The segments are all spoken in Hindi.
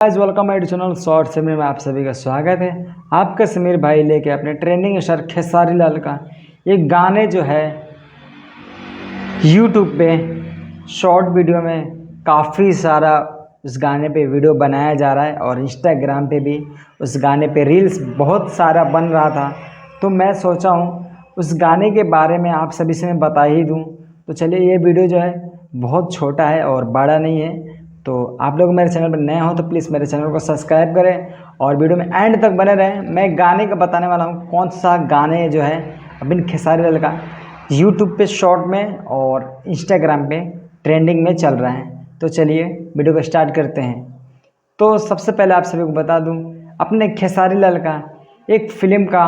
Guys welcome my channel short Sameer में आप सभी का स्वागत है। आपका समीर भाई लेके अपने ट्रेंडिंग स्टार खेसारी लाल का एक गाने जो है यूट्यूब पे शॉर्ट वीडियो में काफ़ी सारा उस गाने पे वीडियो बनाया जा रहा है और इंस्टाग्राम पे भी उस गाने पे रील्स बहुत सारा बन रहा था। तो मैं सोचा हूँ उस गाने के बारे में आप सभी से मैं बता ही दूँ। तो चलिए, ये वीडियो जो है बहुत छोटा है और बड़ा नहीं है। तो आप लोग मेरे चैनल पर नए हो तो प्लीज़ मेरे चैनल को सब्सक्राइब करें और वीडियो में एंड तक बने रहें। मैं गाने का बताने वाला हूँ कौन सा गाने जो है अभी खेसारी लाल का यूट्यूब पे शॉर्ट में और इंस्टाग्राम पे ट्रेंडिंग में चल रहा है। तो चलिए वीडियो को स्टार्ट करते हैं। तो सबसे पहले आप सभी को बता दूं, अपने खेसारी लाल का एक फिल्म का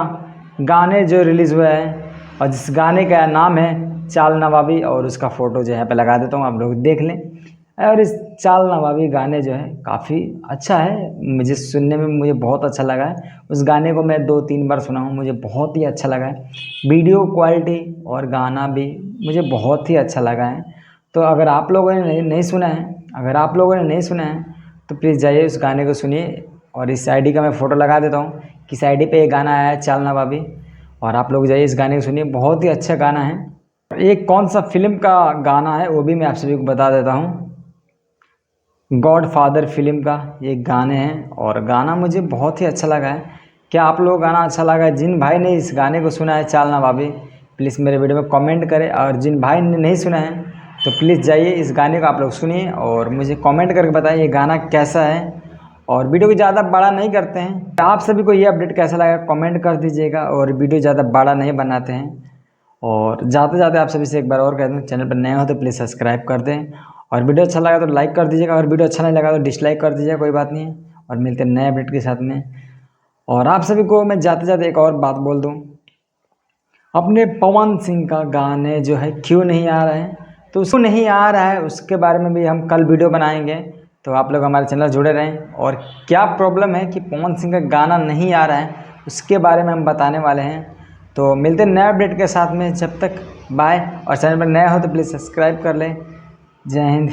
गाने जो रिलीज़ हुआ है और जिस गाने का नाम है चाल नवाबी, और उसका फ़ोटो जो है यहाँ पे लगा देता हूँ, आप लोग देख लें। और इस चाल नवाबी गाने जो है काफ़ी अच्छा है, मुझे सुनने में मुझे बहुत अच्छा लगा है। उस गाने को मैं 2-3 बार सुना हूँ, मुझे बहुत ही अच्छा लगा है। वीडियो क्वालिटी और गाना भी मुझे बहुत ही अच्छा लगा है। तो अगर आप लोगों ने नहीं सुना है तो प्लीज़ जाइए उस गाने को सुनिए। और इस आईडी का मैं फ़ोटो लगा देता हूँ, किस आईडी पे ये गाना आया है चाल नवाबी, और आप लोग जाइए इस गाने को सुनिए, बहुत ही अच्छा गाना है। ये कौन सा फिल्म का गाना है वो भी मैं आप सभी को बता देता हूँ। गॉड फादर फिल्म का ये गाने हैं और गाना मुझे बहुत ही अच्छा लगा है। क्या आप लोगों को गाना अच्छा लगा है? जिन भाई ने इस गाने को सुना है चाल नवाबी, प्लीज़ मेरे वीडियो में कमेंट करें, और जिन भाई ने नहीं सुना है तो प्लीज़ जाइए इस गाने को आप लोग सुनिए और मुझे कमेंट करके बताइए ये गाना कैसा है। और वीडियो को ज़्यादा बड़ा नहीं करते हैं। आप सभी को ये अपडेट कैसा लगा कमेंट कर दीजिएगा, और वीडियो ज़्यादा बड़ा नहीं बनाते हैं। और जाते जाते आप सभी से एक बार और कह दूँ, चैनल पर नए हो तो प्लीज़ सब्सक्राइब कर दें, और वीडियो अच्छा लगा तो लाइक कर दीजिएगा, और वीडियो अच्छा नहीं लगा तो डिसलाइक कर दीजिएगा, कोई बात नहीं है। और मिलते हैं नए अपडेट के साथ में। और आप सभी को मैं जाते जाते एक और बात बोल दूँ, अपने पवन सिंह का गाने जो है क्यों नहीं आ रहे हैं, तो उसको नहीं आ रहा है उसके बारे में भी हम कल वीडियो बनाएंगे। तो आप लोग हमारे चैनल जुड़े रहें, और क्या प्रॉब्लम है कि पवन सिंह का गाना नहीं आ रहा है उसके बारे में हम बताने वाले हैं। तो मिलते हैं नए अपडेट के साथ में, जब तक बाय। और चैनल पर नया हो तो प्लीज़ सब्सक्राइब कर लें। जय हिंद।